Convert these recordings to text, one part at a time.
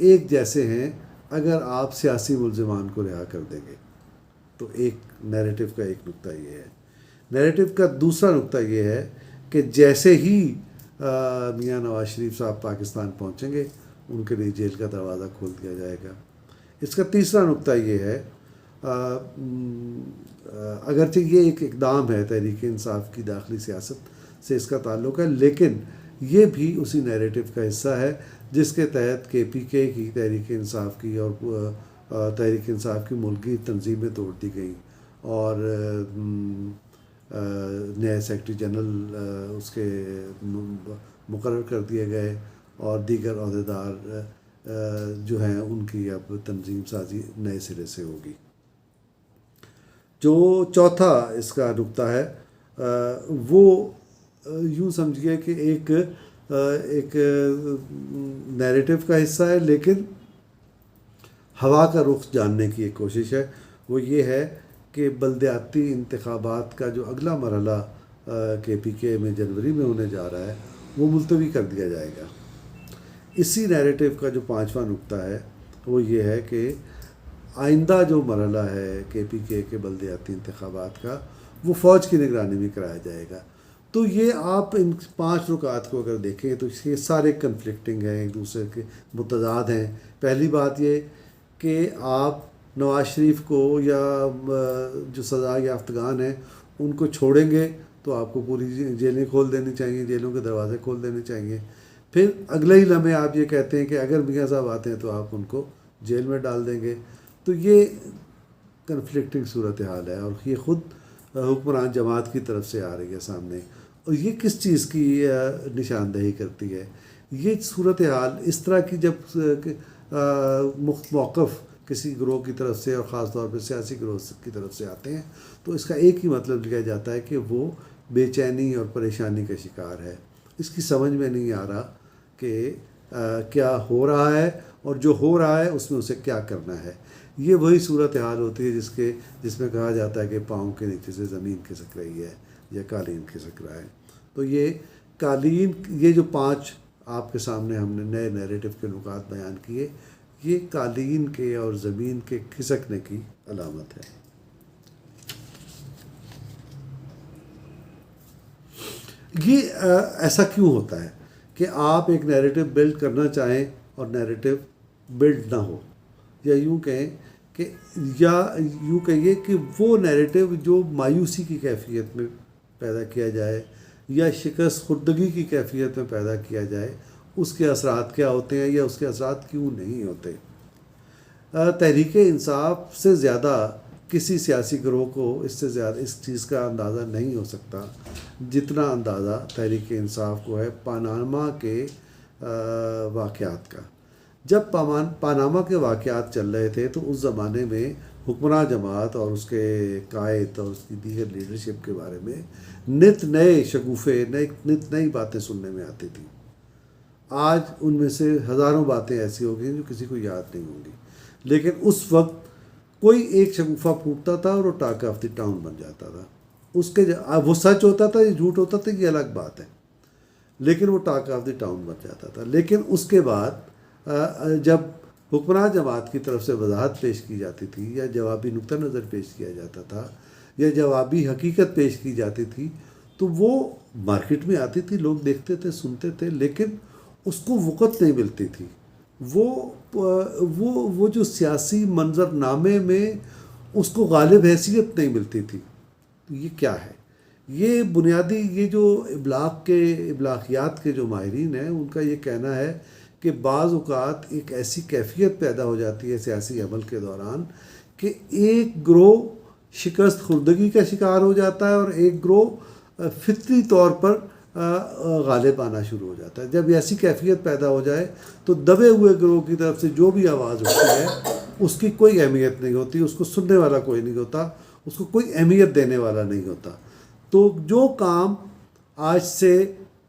ایک جیسے ہیں اگر آپ سیاسی ملزمان کو رہا کر دیں گے. تو ایک نیریٹو کا ایک نقطہ یہ ہے. نیریٹو کا دوسرا نقطہ یہ ہے کہ جیسے ہی میاں نواز شریف صاحب پاکستان پہنچیں گے ان کے لیے جیل کا دروازہ کھول دیا جائے گا. اس کا تیسرا نقطہ یہ ہے، اگرچہ یہ ایک اقدام ہے تحریک انصاف کی داخلی سیاست سے اس کا تعلق ہے، لیکن یہ بھی اسی نیریٹو کا حصہ ہے جس کے تحت کے پی کے کی تحریک انصاف کی اور تحریک انصاف کی ملکی تنظیمیں توڑ دی گئیں اور نئے سیکرٹری جنرل اس کے مقرر کر دیے گئے اور دیگر عہدیدار جو ہیں ان کی اب تنظیم سازی نئے سرے سے ہوگی. جو چوتھا اس کا نقطہ ہے وہ یوں سمجھیے کہ ایک نیریٹو کا حصہ ہے، لیکن ہوا کا رخ جاننے کی ایک کوشش ہے. وہ یہ ہے کہ بلدیاتی انتخابات کا جو اگلا مرحلہ کے پی کے میں جنوری میں ہونے جا رہا ہے وہ ملتوی کر دیا جائے گا. اسی نیریٹو کا جو پانچواں نقطہ ہے وہ یہ ہے کہ آئندہ جو مرحلہ ہے کے پی کے بلدیاتی انتخابات کا وہ فوج کی نگرانی میں کرایا جائے گا. تو یہ آپ ان 5 نکات کو اگر دیکھیں تو یہ سارے کنفلکٹنگ ہیں، ایک دوسرے کے متضاد ہیں. پہلی بات یہ کہ آپ نواز شریف کو یا جو سزا یافتگان ہیں ان کو چھوڑیں گے تو آپ کو پوری جیلیں کھول دینی چاہیے، جیلوں کے دروازے کھول دینے چاہیے. پھر اگلے ہی لمحے آپ یہ کہتے ہیں کہ اگر میاں صاحب آتے ہیں تو آپ ان کو جیل میں ڈال دیں گے. تو یہ کنفلکٹنگ صورتحال ہے اور یہ خود حکمران جماعت کی طرف سے آ رہی ہے سامنے. اور یہ کس چیز کی نشاندہی کرتی ہے؟ یہ صورتحال اس طرح کی جب موقف کسی گروہ کی طرف سے اور خاص طور پہ سیاسی گروہ کی طرف سے آتے ہیں تو اس کا ایک ہی مطلب لیا جاتا ہے کہ وہ بے چینی اور پریشانی کا شکار ہے. اس کی سمجھ میں نہیں آ رہا کہ کیا ہو رہا ہے اور جو ہو رہا ہے اس میں اسے کیا کرنا ہے. یہ وہی صورتحال ہوتی ہے جس میں کہا جاتا ہے کہ پاؤں کے نیچے سے زمین کھسک رہی ہے یا قالین کھسک رہا ہے. تو یہ قالین، یہ جو 5 آپ کے سامنے ہم نے نئے نیریٹو کے نکات بیان کیے، یہ قالین کے اور زمین کے کھسکنے کی علامت ہے. یہ ایسا کیوں ہوتا ہے کہ آپ ایک نیریٹو بلڈ کرنا چاہیں اور نیریٹو بلڈ نہ ہو، یا یوں کہیں کہ وہ نیریٹو جو مایوسی کی کیفیت میں پیدا کیا جائے یا شکست خوردگی کی کیفیت میں پیدا کیا جائے، اس کے اثرات کیا ہوتے ہیں یا اس کے اثرات کیوں نہیں ہوتے. تحریک انصاف سے زیادہ کسی سیاسی گروہ کو اس سے زیادہ اس چیز کا اندازہ نہیں ہو سکتا جتنا اندازہ تحریک انصاف کو ہے پاناما کے واقعات کا. جب پاناما کے واقعات چل رہے تھے تو اس زمانے میں حکمراں جماعت اور اس کے قائد اور اس کی دیگر لیڈرشپ کے بارے میں نت نئے شگوفے نت نئی باتیں سننے میں آتی تھیں. آج ان میں سے ہزاروں باتیں ایسی ہو گئی جو کسی کو یاد نہیں ہوں گی، لیکن اس وقت کوئی ایک شگوفہ پھوٹتا تھا اور وہ ٹاک آف دی ٹاؤن بن جاتا تھا. اس کے وہ سچ ہوتا تھا یا جھوٹ ہوتا تھا یہ الگ بات ہے، لیکن وہ ٹاک آف دی ٹاؤن بن جاتا تھا. لیکن اس کے بعد جب حکمراں جماعت کی طرف سے وضاحت پیش کی جاتی تھی یا جوابی نقطہ نظر پیش کیا جاتا تھا یا جوابی حقیقت پیش کی جاتی تھی تو وہ مارکیٹ میں آتی تھی، لوگ دیکھتے تھے، سنتے تھے، لیکن اس کو وقت نہیں ملتی تھی. وہ جو سیاسی منظر نامے میں اس کو غالب حیثیت نہیں ملتی تھی. یہ کیا ہے؟ یہ بنیادی یہ جو ابلاغیات کے جو ماہرین ہیں ان کا یہ کہنا ہے کہ بعض اوقات ایک ایسی کیفیت پیدا ہو جاتی ہے سیاسی عمل کے دوران کہ ایک گروہ شکست خوردگی کا شکار ہو جاتا ہے اور ایک گروہ فطری طور پر غالب آنا شروع ہو جاتا ہے. جب ایسی کیفیت پیدا ہو جائے تو دبے ہوئے گروہ کی طرف سے جو بھی آواز اٹھتی ہے اس کی کوئی اہمیت نہیں ہوتی، اس کو سننے والا کوئی نہیں ہوتا، اس کو کوئی اہمیت دینے والا نہیں ہوتا. تو جو کام آج سے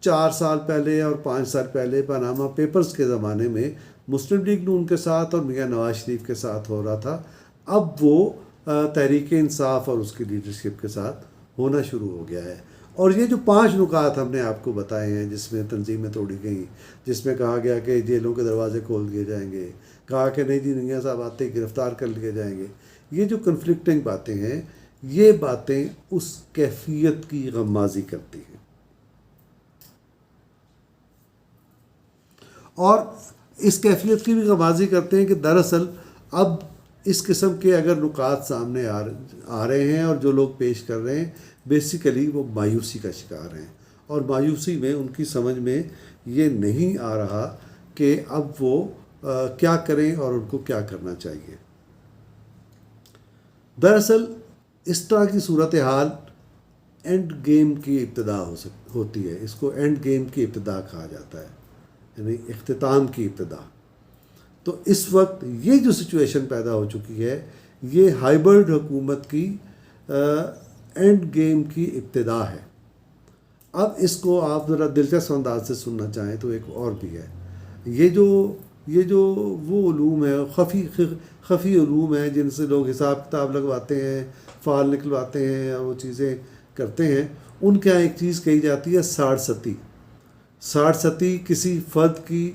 4 سال پہلے اور 5 سال پہلے پاناما پیپرز کے زمانے میں مسلم لیگ نون کے ساتھ اور میاں نواز شریف کے ساتھ ہو رہا تھا، اب وہ تحریک انصاف اور اس کی لیڈرشپ کے ساتھ ہونا شروع ہو گیا ہے. اور یہ جو 5 نکات ہم نے آپ کو بتائے ہیں جس میں تنظیمیں توڑی گئیں، جس میں کہا گیا کہ جیلوں کے دروازے کھول دیے جائیں گے، کہا کہ نہیں جی ننگیا صاحب آتے ہی گرفتار کر لیے جائیں گے، یہ جو کنفلکٹنگ باتیں ہیں، یہ باتیں اس کیفیت کی غمازی کرتی ہیں، اور اس کیفیت کی بھی غمازی کرتے ہیں کہ دراصل اب اس قسم کے اگر نکات سامنے آ رہے ہیں اور جو لوگ پیش کر رہے ہیں بیسیکلی وہ مایوسی کا شکار ہیں، اور مایوسی میں ان کی سمجھ میں یہ نہیں آ رہا کہ اب وہ کیا کریں اور ان کو کیا کرنا چاہیے۔ دراصل اس طرح کی صورتحال اینڈ گیم کی ابتدا ہوتی ہے، اس کو اینڈ گیم کی ابتدا کہا جاتا ہے، یعنی اختتام کی ابتدا۔ تو اس وقت یہ جو سچویشن پیدا ہو چکی ہے یہ ہائیبرڈ حکومت کی اینڈ گیم کی ابتدا ہے۔ اب اس کو آپ ذرا دلچسپ انداز سے سننا چاہیں تو ایک اور بھی ہے، یہ جو وہ علوم ہیں، خفی علوم ہیں جن سے لوگ حساب کتاب لگواتے ہیں، فعال نکلواتے ہیں اور وہ چیزیں کرتے ہیں، ان کے یہاں ایک چیز کہی جاتی ہے ساڑھ ستی کسی فرد کی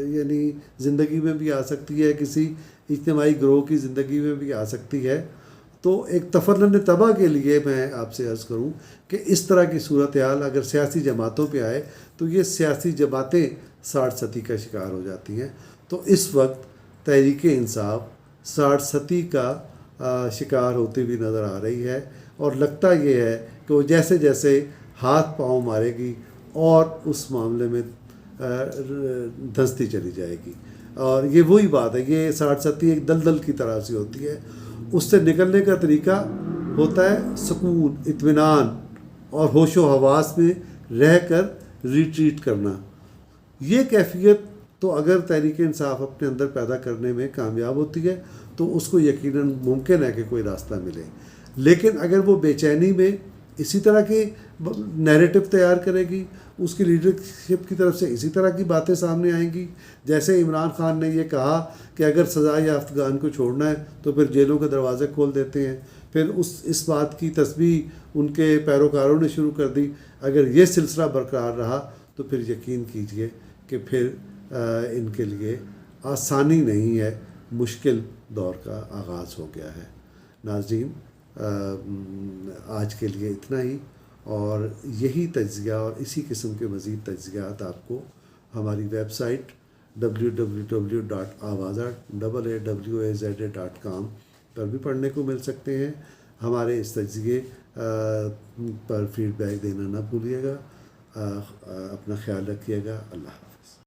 یعنی زندگی میں بھی آ سکتی ہے، کسی اجتماعی گروہ کی زندگی میں بھی آ سکتی ہے۔ تو ایک تفرن طبع کے لیے میں آپ سے عرض کروں کہ اس طرح کی صورتحال اگر سیاسی جماعتوں پہ آئے تو یہ سیاسی جماعتیں 60 کا شکار ہو جاتی ہیں۔ تو اس وقت تحریک انصاف 60 کا شکار ہوتی ہوئی نظر آ رہی ہے، اور لگتا یہ ہے کہ وہ جیسے جیسے ہاتھ پاؤں مارے گی اور اس معاملے میں دھنستی چلی جائے گی۔ اور یہ وہی بات ہے، یہ 60 ایک دلدل کی طرح سے ہوتی ہے، اس سے نکلنے کا طریقہ ہوتا ہے سکون، اطمینان اور ہوش و حواس میں رہ کر ریٹریٹ کرنا۔ یہ کیفیت تو اگر تحریک انصاف اپنے اندر پیدا کرنے میں کامیاب ہوتی ہے تو اس کو یقیناً ممکن ہے کہ کوئی راستہ ملے، لیکن اگر وہ بے چینی میں اسی طرح کے نیریٹو تیار کرے گی، اس کی لیڈرشپ کی طرف سے اسی طرح کی باتیں سامنے آئیں گی، جیسے عمران خان نے یہ کہا کہ اگر سزا یافتگان کو چھوڑنا ہے تو پھر جیلوں کے دروازے کھول دیتے ہیں، پھر اس بات کی تسبیح ان کے پیروکاروں نے شروع کر دی۔ اگر یہ سلسلہ برقرار رہا تو پھر یقین کیجئے کہ پھر ان کے لیے آسانی نہیں ہے، مشکل دور کا آغاز ہو گیا ہے۔ ناظرین، آج کے لیے اتنا ہی، اور یہی تجزیہ اور اسی قسم کے مزید تجزیات آپ کو ہماری ویب سائٹ www.awaza.com پر بھی پڑھنے کو مل سکتے ہیں۔ ہمارے اس تجزیے پر فیڈ بیک دینا نہ بھولیے گا۔ اپنا خیال رکھیے گا۔ اللہ حافظ۔